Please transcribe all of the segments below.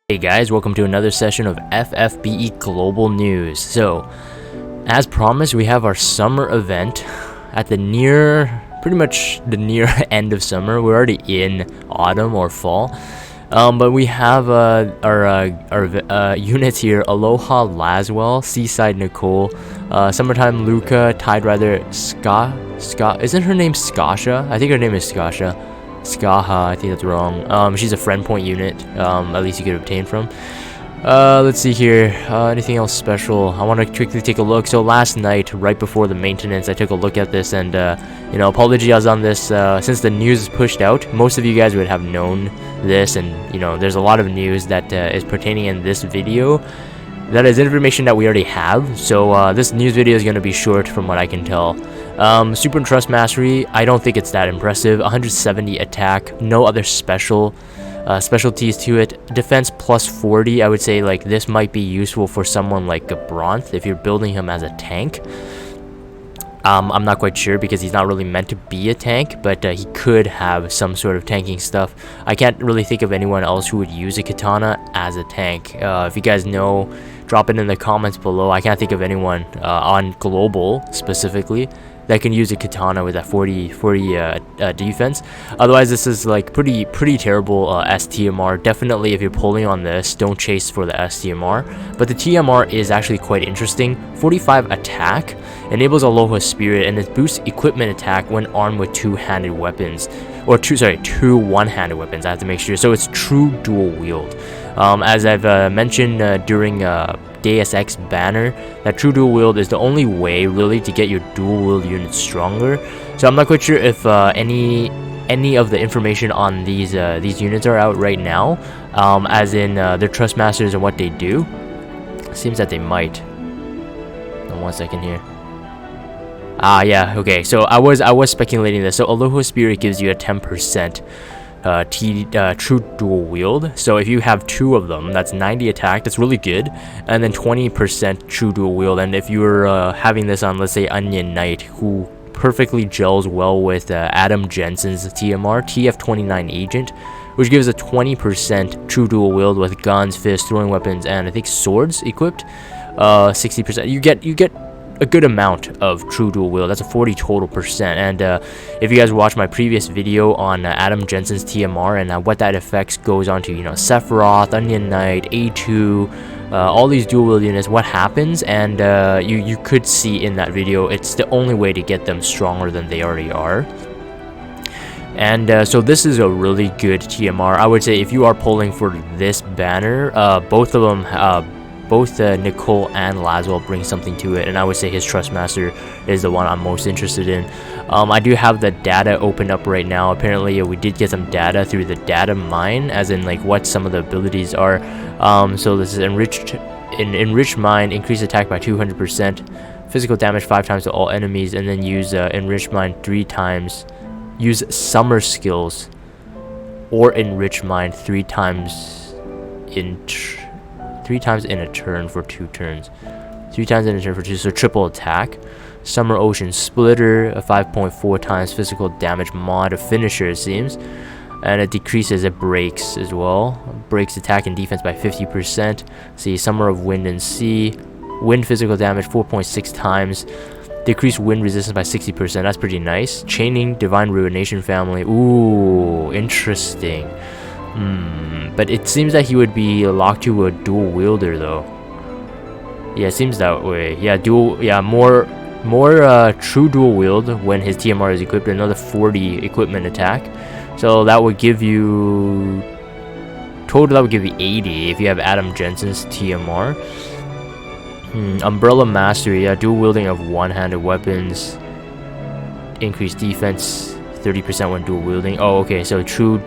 Hey guys, welcome to another session of FFBE Global News. So, as promised, we have our summer event at pretty much the near end of summer. We're already in autumn or fall, but we have our units here: Aloha Laswell, Seaside Nicole, Summertime Luka, Tide Rider Isn't her name Skasha? I think her name is Skasha. Skaha, I think that's wrong. She's a friend point unit, at least you could obtain from. Let's see here, anything else special? I want to quickly take a look. So last night, right before the maintenance, I took a look at this, and apologies on this, since the news is pushed out. Most of you guys would have known this, and there's a lot of news that is pertaining in this video. That is information that we already have, so this news video is going to be short from what I can tell. Super and Trust Mastery, I don't think it's that impressive. 170 attack, no other specialties to it. Defense plus 40, I would say like this might be useful for someone like Gabronth if you're building him as a tank. I'm not quite sure because he's not really meant to be a tank, but he could have some sort of tanking stuff. I can't really think of anyone else who would use a katana as a tank. If you guys know, drop it in the comments below. I can't think of anyone on global specifically that can use a katana with that 40 defense. Otherwise, this is like pretty terrible STMR. Definitely, if you're pulling on this, don't chase for the STMR. But the TMR is actually quite interesting. 45 attack, enables Aloha Spirit, and it boosts equipment attack when armed with two-handed weapons. Or two one-handed weapons, I have to make sure. So it's true dual wield. As I've mentioned during Deus Ex banner, that true dual wield is the only way really to get your dual wield units stronger. So I'm not quite sure if any of the information on these units are out right now, as in their trust masters and what they do. Seems that they might. One second here. Yeah, okay, so I was speculating this. So Aloha Spirit gives you a 10% true dual wield. So if you have two of them, that's 90 attack. That's really good. And then 20% true dual wield. And if you're having this on, let's say, Onion Knight, who perfectly gels well with Adam Jensen's TMR, TF29 Agent, which gives a 20% true dual wield with guns, fists, throwing weapons, and I think swords equipped. 60%. You get a good amount of true dual wield. That's a 40 total percent. And if you guys watch my previous video on Adam Jensen's TMR and what that affects goes on to Sephiroth, Onion Knight, A2, all these dual wield units, what happens, and you could see in that video it's the only way to get them stronger than they already are. And so this is a really good TMR. I would say if you are pulling for this banner, both of them both Nichol and Lasswell bring something to it, and I would say his Trust Master is the one I'm most interested in. I do have the data opened up right now. Apparently, we did get some data through the data mine, as in like what some of the abilities are. So this is enriched mine, increase attack by 200%, physical damage 5 times to all enemies, and then use enriched mine 3 times. Use summer skills or enriched mine 3 times in a turn for 2 turns. 3 times in a turn for 2, so triple attack. Summer Ocean Splitter, a 5.4 times physical damage mod, a finisher it seems. And it decreases, it breaks as well. Breaks attack and defense by 50%. See, Summer of Wind and Sea. Wind physical damage 4.6 times. Decrease wind resistance by 60%. That's pretty nice. Chaining Divine Ruination family. Ooh, interesting. But it seems that he would be locked to a dual wielder though. Yeah, it seems that way. Yeah, more true dual wield when his TMR is equipped. Another 40 equipment attack. So that would give you 80 if you have Adam Jensen's TMR. Umbrella Mastery, yeah, dual wielding of one-handed weapons. Increased defense 30% when dual wielding. Oh, okay, so true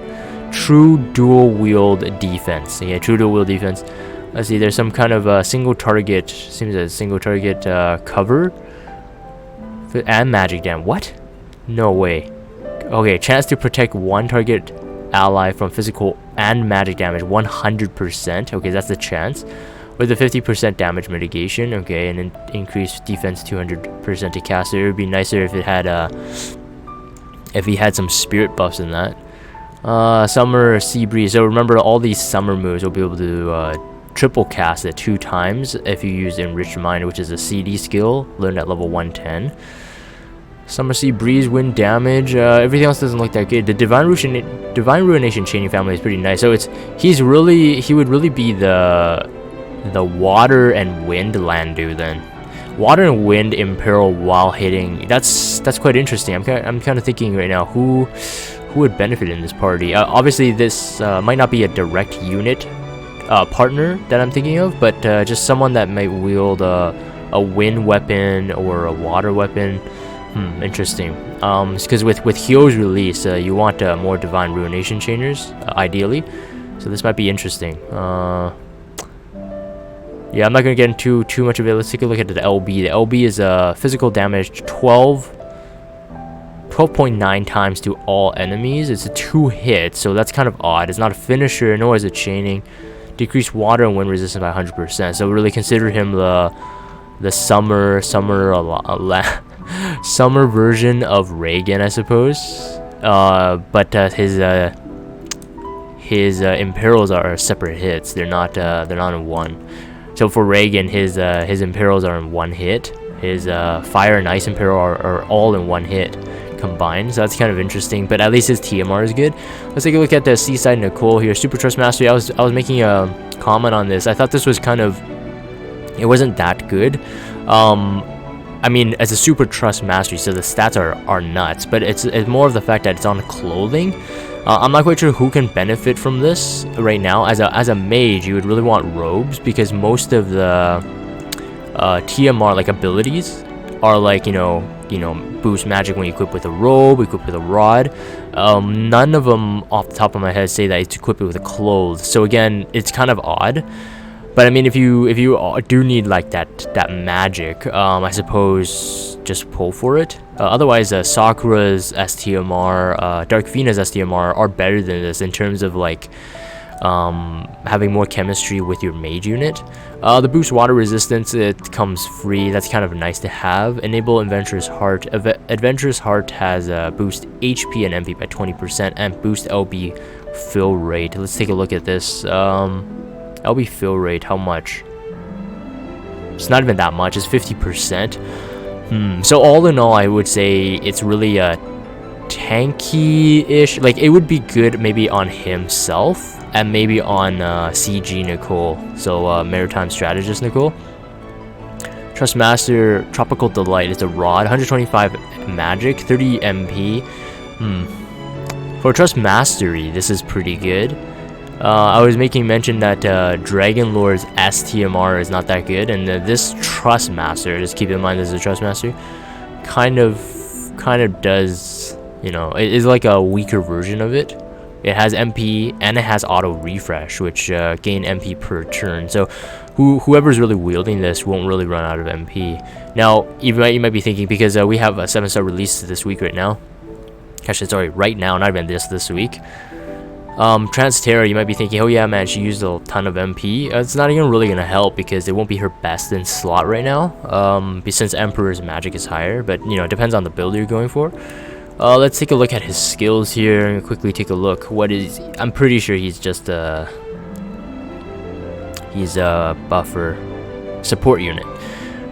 dual wield defense. Yeah, true dual wield defense. Let's see, there's some kind of single target, seems a single target cover and magic damage. What? No way. Okay, chance to protect one target ally from physical and magic damage 100%. Okay, that's the chance. With a 50% damage mitigation. Okay, and increased defense 200% to caster. It would be nicer if it had if he had some spirit buffs in that. Summer Sea Breeze. So remember, all these summer moves will be able to triple cast it 2 times if you use Enriched Mind, which is a CD skill learned at level 110. Summer Sea Breeze, wind damage. Everything else doesn't look that good. The Divine Ruination Chaining family is pretty nice. So he would really be the water and wind Landu then. Water and wind imperil while hitting. That's quite interesting. I'm kind of thinking right now who would benefit in this party. Obviously this might not be a direct unit partner that I'm thinking of, but just someone that might wield a wind weapon or a water weapon. Interesting. Because with Hyoh's release, you want more Divine Ruination Chainers, ideally. So this might be interesting. Yeah, I'm not gonna get into too much of it. Let's take a look at the LB. The LB is physical damage 12.9 times to all enemies. It's a 2 hit, so that's kind of odd. It's not a finisher, nor is it chaining. Decrease water and wind resistance by 100%. So really consider him the summer version of Reagan, I suppose. But his imperils are separate hits. They're not in one. So for Reagan, his imperils are in 1 hit. His fire and ice imperil are all in 1 hit combined. So that's kind of interesting. But at least his TMR is good. Let's take a look at the Seaside Nicole here. Super Trust Mastery. I was making a comment on this. I thought this was it wasn't that good. I mean, as a Super Trust Mastery, so the stats are nuts. But it's more of the fact that it's on clothing. I'm not quite sure who can benefit from this right now. As a mage, you would really want robes, because most of the TMR like abilities are like boost magic when you equip with a robe, equip with a rod. None of them off the top of my head say that it's equipped with a clothes. So again, it's kind of odd. But I mean, if you do need like that magic, I suppose just pull for it. Otherwise, Sakura's STMR, Dark Fina's STMR are better than this in terms of like having more chemistry with your mage unit. The boost water resistance, it comes free. That's kind of nice to have. Enable Adventurous Heart. Adventurous Heart has boost HP and MP by 20% and boost LB fill rate. Let's take a look at this. LB fill rate, how much? It's not even that much. It's 50%. So all in all, I would say it's really a tanky-ish. Like, it would be good maybe on himself and maybe on CG Nicole. So Maritime Strategist Nicole. Trust Master Tropical Delight is a rod, 125 magic, 30 MP. For Trust Mastery, this is pretty good. I was making mention that Dragon Lord's STMR is not that good, and this Trust Master, just keep in mind this is a Trust Master, kind of does, it is like a weaker version of it. It has MP and it has auto refresh, which gain MP per turn. So whoever's really wielding this won't really run out of MP. Now you might be thinking, because we have a 7-star release this week right now. Actually, sorry, right now, not even this week. Transterra, you might be thinking, oh yeah man, she used a ton of MP. It's not even really gonna help, because it won't be her best in slot right now, since Emperor's magic is higher. But it depends on the build you're going for. Let's take a look at his skills here and quickly take a look. I'm pretty sure he's just a buffer support unit.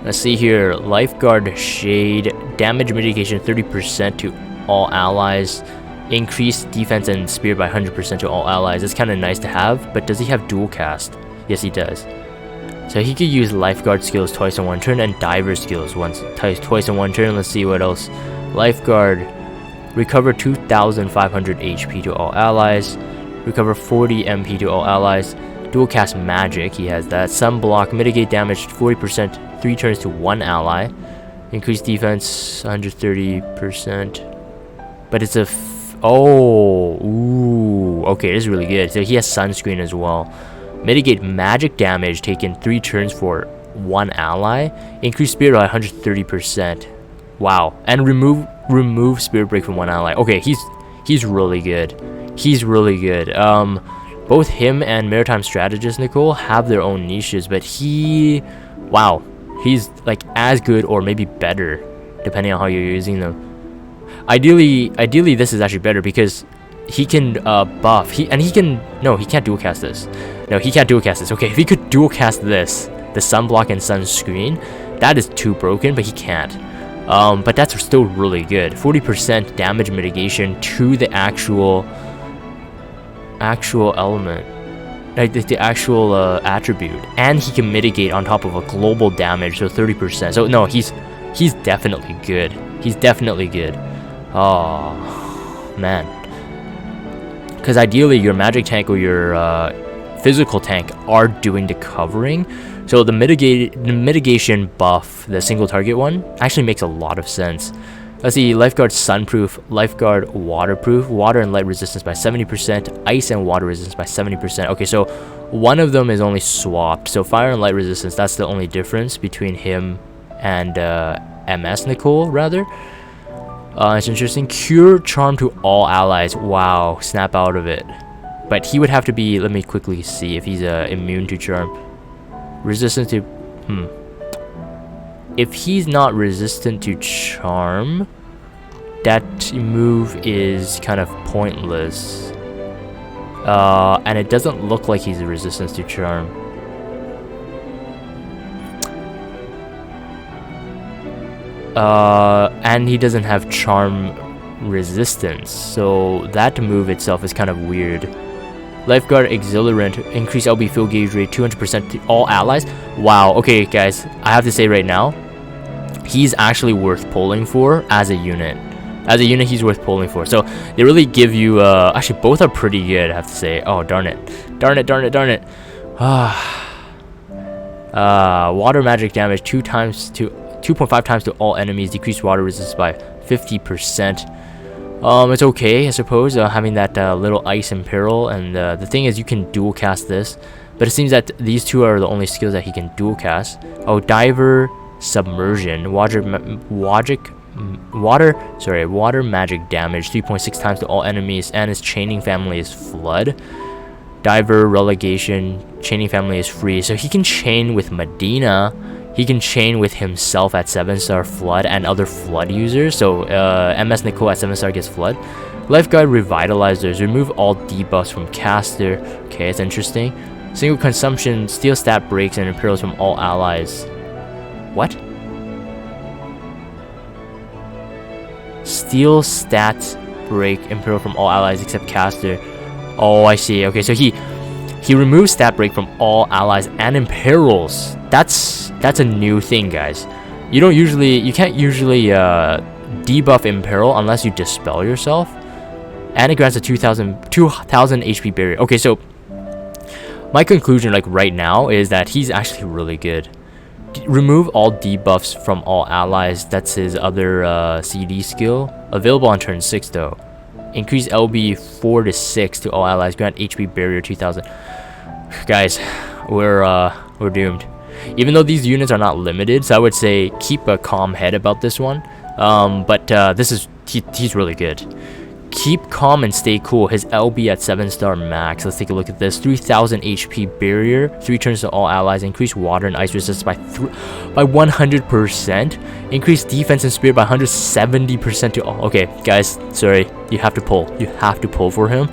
Let's see here. Lifeguard Shade, damage mitigation 30% to all allies. Increase defense and spear by 100% to all allies. It's kind of nice to have, but does he have dual cast? Yes, he does. So he could use lifeguard skills twice in 1 turn and diver skills twice in 1 turn. Let's see what else. Lifeguard, recover 2,500 HP to all allies. Recover 40 MP to all allies. Dual cast magic, he has that. Sunblock, mitigate damage 40%, 3 turns to 1 ally. Increase defense 130%. But it's a okay, this is really good. So he has sunscreen as well. Mitigate magic damage taken 3 turns for 1 ally. Increase spirit by 130%. Wow. And remove spirit break from 1 ally. Okay, he's really good. He's really good. Both him and Maritime Strategist Nicole have their own niches, but he's like as good or maybe better depending on how you're using them. Ideally this is actually better, because he can buff. He can, no, he can't dual cast this. No, he can't dual cast this. Okay, if he could dual cast this, the sunblock and sunscreen, that is too broken, but he can't. But that's still really good. 40% damage mitigation to the actual element, like the actual attribute, and he can mitigate on top of a global damage, so 30%. So no, he's definitely good. He's definitely good. Oh man, because ideally your magic tank or your physical tank are doing the covering, so the mitigation buff, the single target one, actually makes a lot of sense. Let's see, lifeguard sunproof, lifeguard waterproof, water and light resistance by 70%, ice and water resistance by 70%. Okay, so one of them is only swapped, so fire and light resistance, that's the only difference between him and MS Nicole, rather. It's interesting. Cure charm to all allies. Wow, snap out of it. But he would have to be, let me quickly see if he's immune to charm. Resistance to, if he's not resistant to charm, that move is kind of pointless. And it doesn't look like he's resistant to charm. And he doesn't have charm resistance, so that move itself is kind of weird. Lifeguard Exhilarant, increase LB field gauge rate 200% to all allies. Wow, okay guys, I have to say right now, he's actually worth pulling for as a unit. As a unit, he's worth pulling for. So they really give you, actually both are pretty good, I have to say. Oh, darn it. Darn it. Water magic damage 2.5 times to all enemies, decreased water resistance by 50%. It's okay, I suppose, having that little ice and peril, and the thing is you can dual cast this, but it seems that these two are the only skills that he can dual cast. Oh, diver submersion, water magic damage 3.6 times to all enemies, and his chaining family is flood. Diver relegation, chaining family is free, so he can chain with Medina. He can chain with himself at 7-star flood and other flood users. So MS Nicole at 7-star gets flood. Lifeguard revitalizers, remove all debuffs from caster. Okay, it's interesting. Single consumption, steal stat breaks and imperials from all allies. What? Steal stat break imperial from all allies except caster. Oh, I see. Okay, so he removes stat break from all allies and imperils. That's a new thing, guys. You can't usually debuff imperil unless you dispel yourself, and it grants a 2000 HP barrier. Okay, so my conclusion, like right now, is that he's actually really good. Remove all debuffs from all allies. That's his other CD skill. Available on turn 6 though. Increase LB 4 to 6 to all allies. Grant HP barrier 2000. Guys, we're doomed. Even though these units are not limited, so I would say keep a calm head about this one. But he's really good. Keep calm and stay cool. His LB at 7-star max. Let's take a look at this. 3000 HP barrier, 3 turns to all allies. Increase water and ice resistance by 100%. Increase defense and spirit by 170% to all. Okay, guys, sorry. You have to pull. You have to pull for him.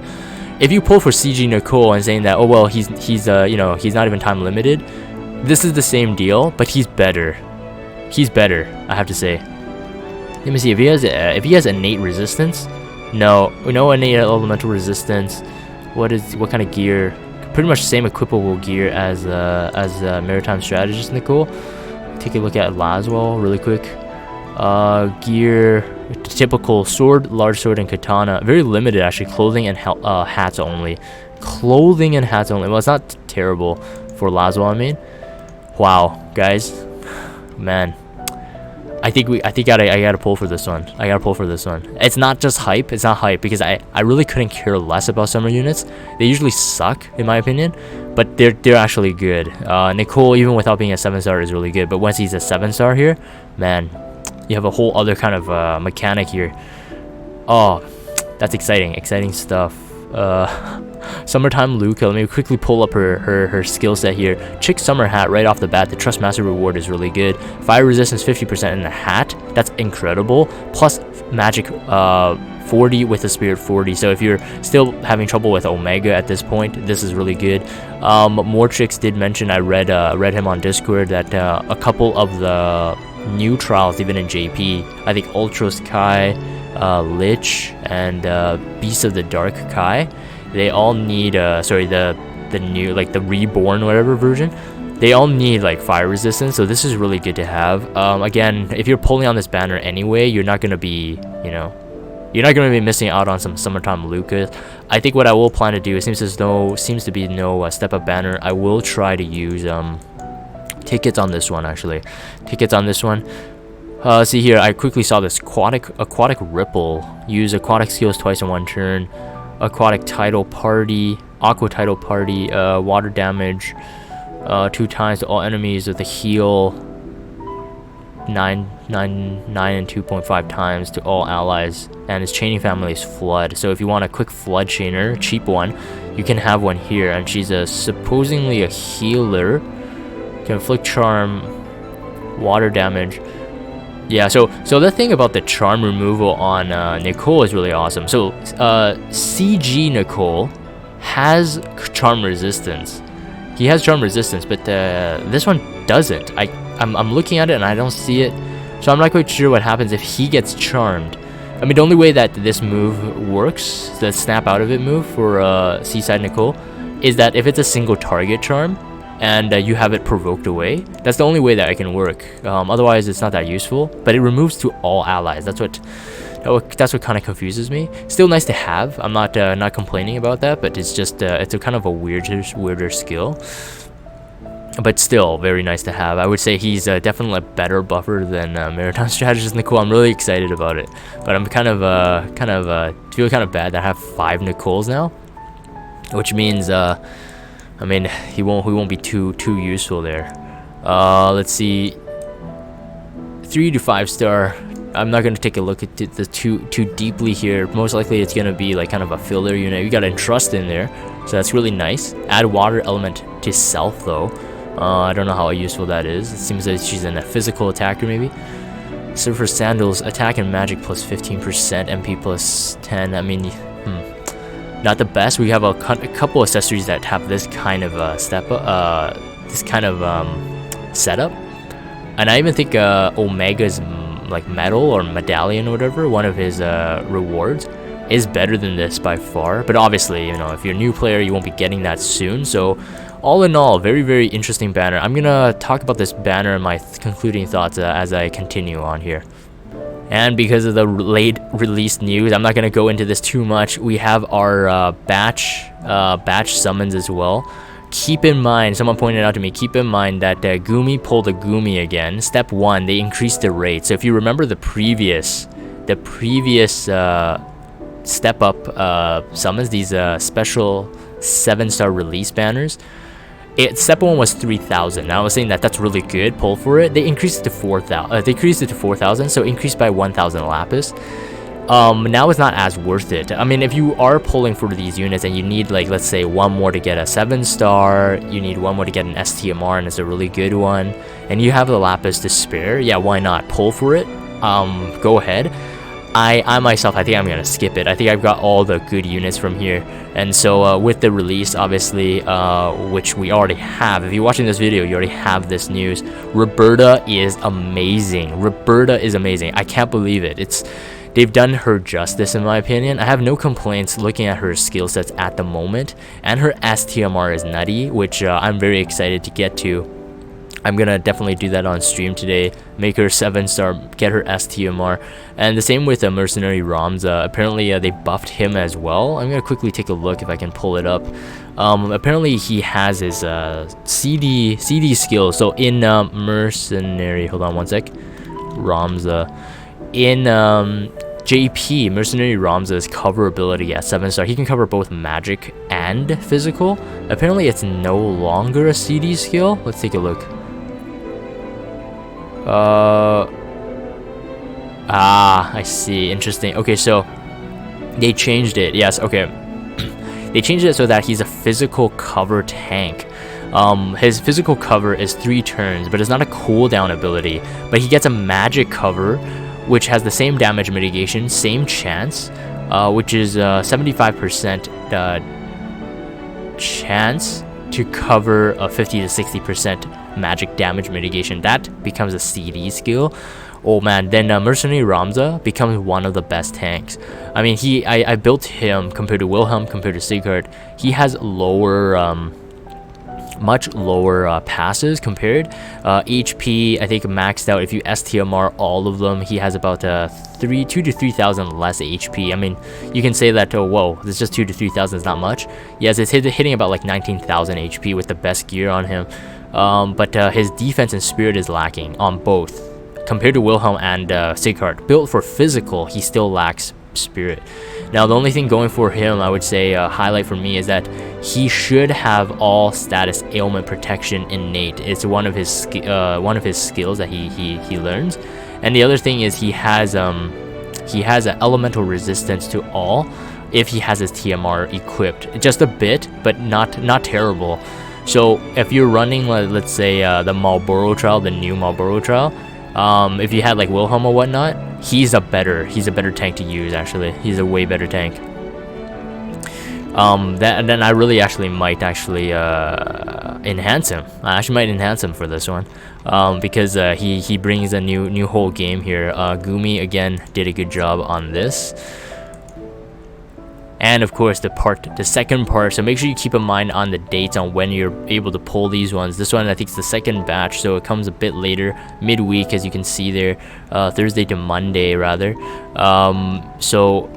If you pull for CG Nicole and saying that, oh well, he's not even time limited. This is the same deal, but he's better. He's better, I have to say. Let me see if he has innate resistance. No innate elemental resistance. What kind of gear? Pretty much the same equipable gear as maritime strategist Nicole. Take a look at Lasswell really quick. Gear, typical sword, large sword, and katana. Very limited actually. Clothing and hats only. Clothing and hats only. Well, it's not terrible for Lasswell, I mean. Wow, guys, man, I think I gotta pull for this one. It's not just hype. It's not hype because I really couldn't care less about summer units. They usually suck in my opinion, but they're actually good. Nicole, even without being a 7-star, is really good. But once he's a 7-star here, man, you have a whole other kind of mechanic here. Oh, that's exciting stuff. Summertime Luka. Let me quickly pull up her skill set here. Chick summer hat right off the bat. The trust master reward is really good. Fire resistance 50% in the hat. That's incredible. Plus magic 40 with a spirit 40. So if you're still having trouble with Omega at this point, this is really good. More Tricks did mention, I read him on Discord, that a couple of the new trials, even in JP, I think Ultros Kai, Lich, and Beast of the Dark Kai, they all need the new, like the reborn whatever version, they all need like fire resistance, so this is really good to have. Again, if you're pulling on this banner anyway, you're not going to be, you're not going to be missing out on some summertime Luka. I think what I will plan to do, it seems to be no step up banner, I will try to use tickets on this one. Actually, tickets on this one. See here, I quickly saw this aquatic ripple, use aquatic skills twice in one turn, aquatic tidal party, aqua tidal party, water damage 2 times to all enemies with a heal 9 and 2.5 times to all allies, and his chaining family is flood. So if you want a quick flood chainer, cheap one, you can have one here, and she's supposedly a healer, can inflict charm, water damage. Yeah, so the thing about the charm removal on Nicole is really awesome. So CG Nicole has charm resistance. He has charm resistance, but this one doesn't. I'm looking at it and I don't see it, so I'm not quite sure what happens if he gets charmed. I mean, the only way that this move works, the snap out of it move for Seaside Nicole, is that if it's a single target charm and you have it provoked away, that's the only way that it can work. Otherwise it's not that useful, but it removes to all allies. That's what kind of confuses me. Still nice to have. I'm not complaining about that, but it's just it's a kind of a weirder skill, but still very nice to have. I would say he's definitely a better buffer than Maritime Strategist Nicole. I'm really excited about it, but I'm feel kind of bad that I have 5 Nicoles now, which means I mean, he won't be too useful there. Let's see, 3 to 5 star. I'm not gonna take a look at the too deeply here. Most likely it's gonna be like kind of a filler unit. We got Entrust in there, so that's really nice. Add water element to self though. I don't know how useful that is. It seems that she's a physical attacker maybe. Surfer Sandals, attack and magic plus 15%, MP plus 10. I mean, not the best. We have a couple accessories that have this kind of setup, and I even think Omega's like medal or medallion or whatever, one of his rewards, is better than this by far. But obviously, if you're a new player, you won't be getting that soon. So all in all, very interesting banner. I'm gonna talk about this banner and my concluding thoughts as I continue on here. And because of the late release news, I'm not gonna go into this too much. We have our batch summons as well. Keep in mind, someone pointed out to me, keep in mind that Gumi pulled a Gumi again. Step 1, they increased the rate. So if you remember the previous step up summons, these special 7-star release banners, step 1 was 3,000. Now I was saying that's really good. Pull for it. They increased it to 4,000. They increased it to 4,000, so increased by 1,000 lapis. Now it's not as worth it. I mean, if you are pulling for these units and you need, like, let's say 1 more to get a 7-star, you need 1 more to get an STMR, and it's a really good one, and you have the lapis to spare, yeah, why not? Pull for it. Go ahead. I myself, I think I'm gonna skip it. I think I've got all the good units from here, and so with the release, obviously, which we already have. If you're watching this video, you already have this news. Roberta is amazing. Roberta is amazing. I can't believe it. They've done her justice in my opinion. I have no complaints looking at her skill sets at the moment, and her STMR is nutty, which I'm very excited to get to. I'm gonna definitely do that on stream today. Make her 7-star, get her STMR, and the same with Mercenary Ramza. Apparently they buffed him as well. I'm gonna quickly take a look if I can pull it up. Apparently he has his CD skills. So in Mercenary, hold on one sec, Ramza, in JP, Mercenary Ramza's cover ability at 7-star, he can cover both magic and physical. Apparently it's no longer a CD skill. Let's take a look. I see. Interesting. Okay, so they changed it. Yes, okay. They changed it so that he's a physical cover tank. His physical cover is 3 turns, but it's not a cooldown ability. But he gets a magic cover, which has the same damage mitigation, same chance, which is 75% chance to cover a 50 to 60% magic damage mitigation. That becomes a CD skill. Oh man, then Mercenary Ramza becomes one of the best tanks. I mean, I built him compared to Wilhelm, compared to Sigurd. He has lower, much lower passes compared. HP, I think maxed out. If you STMR all of them, he has about 2 to 3,000 less HP. I mean, you can say that, oh, whoa, it's just 2 to 3,000 is not much. Yes, it's hitting about like 19,000 HP with the best gear on him. But his defense and spirit is lacking on both. Compared to Wilhelm and Sigurd, built for physical, he still lacks spirit. Now, the only thing going for him, I would say, highlight for me is that he should have all status ailment protection innate. It's one of his skills that he learns. And the other thing is he has an elemental resistance to all if he has his TMR equipped. Just a bit, but not terrible. So if you're running, let's say, the Marlboro trial, the new Marlboro trial. If you had like Wilhelm or whatnot, he's a better tank to use. Actually, he's a way better tank. Then I really might enhance him. I actually might enhance him for this one, because he brings a new whole game here. Gumi again did a good job on this. And of course the second part, so make sure you keep in mind on the dates on when you're able to pull these ones. This one I think is the second batch, so it comes a bit later, midweek, as you can see there, Thursday to Monday rather. So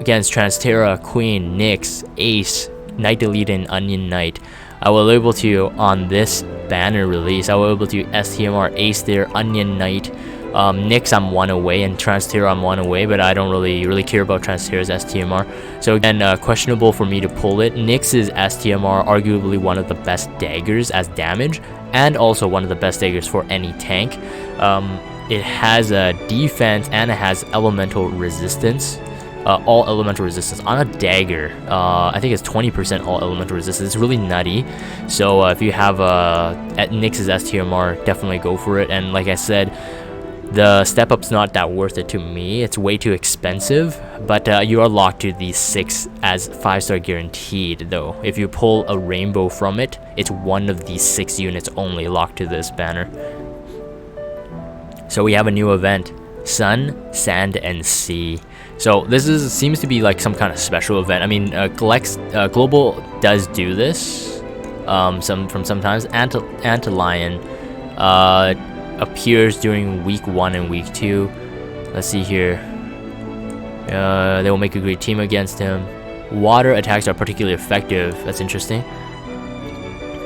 against Transterra, Queen, Nyx, Ace, Knight Elite, and Onion Knight, I was able to, on this banner release, I was able to STMR Ace there, Onion Knight. Nyx I'm 1 away, and Transterra I'm 1 away, but I don't really care about Transterra's STMR. So again, questionable for me to pull it. Nyx's STMR, arguably one of the best daggers as damage, and also one of the best daggers for any tank. It has a defense and it has elemental resistance. All elemental resistance on a dagger. I think it's 20% all elemental resistance. It's really nutty. So if you have at Nyx's STMR, definitely go for it. And like I said, the step up's not that worth it to me. It's way too expensive, but you are locked to these 6 as 5-star guaranteed though. If you pull a rainbow from it, it's one of these 6 units only locked to this banner. So we have a new event, Sun, Sand, and Sea. So this seems to be like some kind of special event. I mean, Global does do this sometimes. Antlion appears during week 1 and week 2. Let's see here. They will make a great team against him. Water attacks are particularly effective. That's interesting.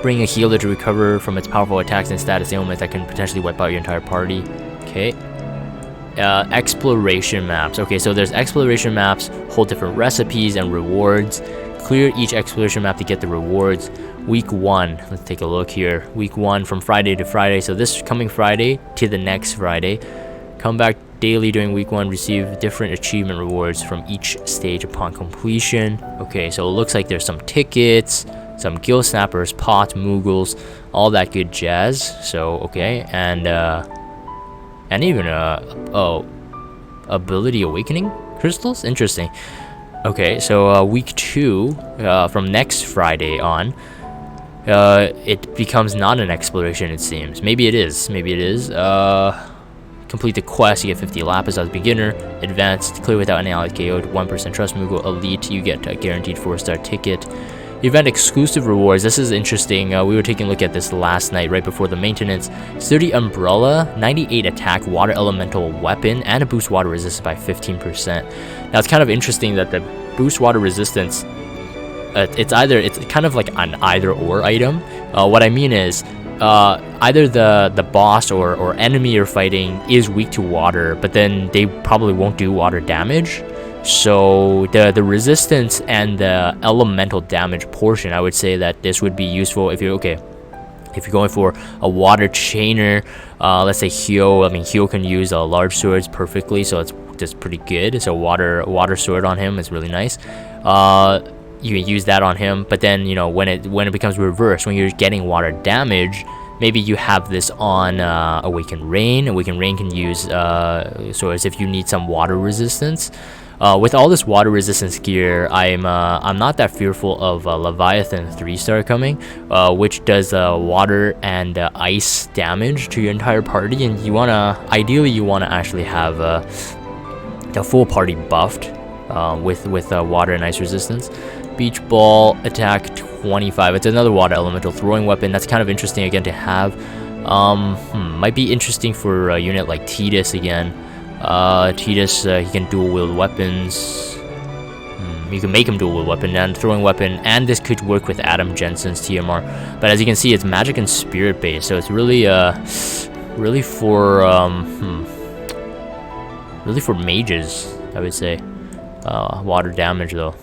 Bring a healer to recover from its powerful attacks and status ailments that can potentially wipe out your entire party. Okay. Exploration maps. Okay, so there's exploration maps, hold different recipes and rewards. Clear each exploration map to get the rewards. Week 1, let's take a look here. Week 1 from Friday to Friday. So this coming Friday to the next Friday. Come back daily during week 1, receive different achievement rewards from each stage upon completion. Okay, so it looks like there's some tickets, some gill snappers, pots, moogles, all that good jazz. So okay, and even ability awakening crystals. Interesting. Okay, so week 2, from next Friday on, it becomes not an exploration, it seems. Maybe it is. Complete the quest, you get 50 lapis as a beginner. Advanced, clear without any ally KO'd, 1% trust moogle. Elite, you get a guaranteed 4-star ticket. Event exclusive rewards. This is interesting. We were taking a look at this last night right before the maintenance. 30 umbrella, 98 attack, water elemental weapon, and a boost water resistance by 15%. Now it's kind of interesting that the boost water resistance, it's kind of like an either or item. What I mean is either the boss or enemy you're fighting is weak to water, but then they probably won't do water damage. So the resistance and the elemental damage portion, I would say that this would be useful if you're going for a water chainer. Let's say Hyoh. I mean, Hyoh can use large swords perfectly, so it's just pretty good. So water sword on him is really nice. You can use that on him, but then when it becomes reversed, when you're getting water damage, maybe you have this on Awakened Rain. Awakened Rain can use swords if you need some water resistance. With all this water resistance gear, I'm not that fearful of Leviathan 3-star coming, which does water and ice damage to your entire party, and ideally you wanna actually have the full party buffed with water and ice resistance. Beach ball, attack 25. It's another water elemental throwing weapon. That's kind of interesting again to have. Might be interesting for a unit like Tidus again. Tidus, he can dual wield weapons. You can make him dual wield weapon and throwing weapon, and this could work with Adam Jensen's TMR. But as you can see, it's magic and spirit based, so it's really for mages, I would say. Water damage though.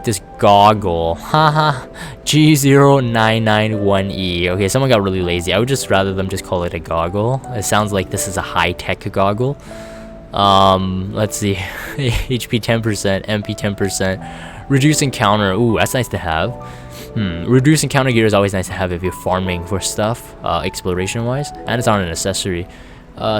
This goggle, haha, G0991E. Okay, someone got really lazy. I would just rather them just call it a goggle. It sounds like this is a high-tech goggle. Let's see, HP 10%, MP 10%, reducing counter. Ooh, that's nice to have. Reducing counter gear is always nice to have if you're farming for stuff, exploration-wise, and it's on an accessory.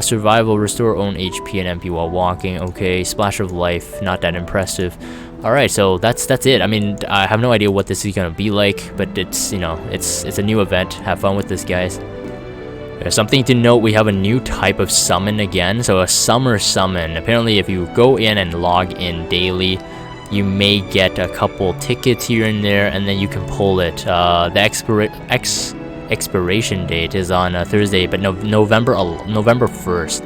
Survival, restore own HP and MP while walking. Okay, splash of life, not that impressive. Alright, so that's it. I mean, I have no idea what this is gonna be like, but it's, you know, it's a new event. Have fun with this, guys. Something to note, we have a new type of summon again, so a summer summon. Apparently, if you go in and log in daily, you may get a couple tickets here and there, and then you can pull it. The expiration date is on Thursday, but November 1st.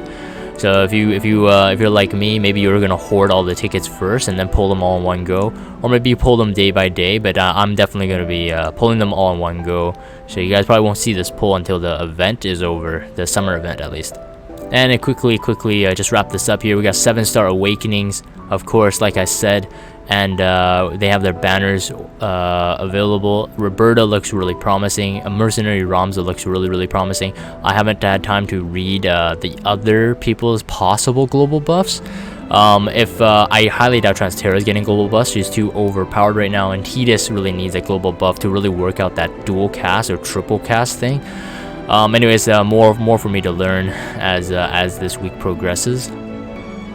So if you're like me, maybe you're gonna hoard all the tickets first and then pull them all in one go, or maybe you pull them day by day. But I'm definitely gonna be pulling them all in one go. So you guys probably won't see this pull until the event is over, the summer event at least. And quickly, just wrap this up here. We got 7-star awakenings, of course, like I said, and they have their banners available. Roberta looks really promising. A mercenary Ramza looks really promising. I haven't had time to read the other people's possible global buffs. I highly doubt Transtera is getting global buffs. She's too overpowered right now, and Tidus really needs a global buff to really work out that dual cast or triple cast thing. Anyways, more for me to learn as this week progresses.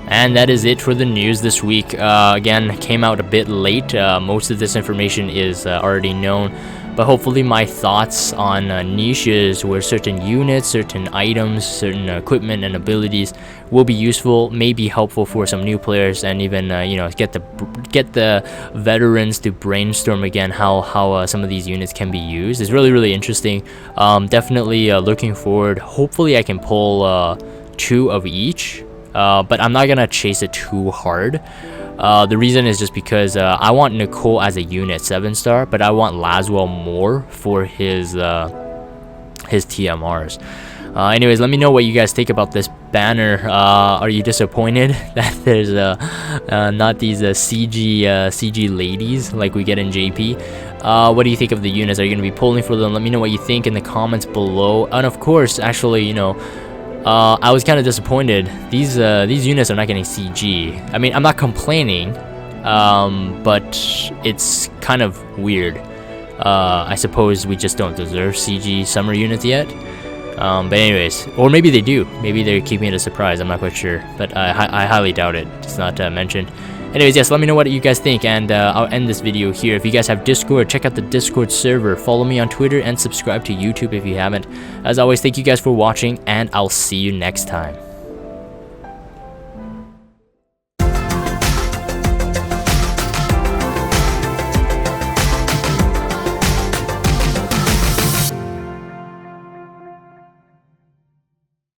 And that is it for the news this week. Again, came out a bit late. Most of this information is already known, but hopefully my thoughts on niches where certain units, certain items, certain equipment and abilities will be useful, may be helpful for some new players, and even you know, get the veterans to brainstorm again how some of these units can be used. It's really interesting. Definitely looking forward. Hopefully I can pull 2 of each. But I'm not gonna chase it too hard. The reason is just because I want Nichol as a unit 7-star, but I want Lasswell more for his TMRs. Anyways, let me know what you guys think about this banner. Are you disappointed that there's not these CG ladies like we get in JP? What do you think of the units? Are you gonna be pulling for them? Let me know what you think in the comments below. And of course, actually, you know, I was kind of disappointed. These units are not getting CG. I mean, I'm not complaining, but it's kind of weird. I suppose we just don't deserve CG summer units yet. But anyways, or maybe they do. Maybe they're keeping it a surprise. I'm not quite sure, but I highly doubt it. It's not mentioned. Anyways, yes, let me know what you guys think, and I'll end this video here. If you guys have Discord, check out the Discord server. Follow me on Twitter and subscribe to YouTube if you haven't. As always, thank you guys for watching, and I'll see you next time.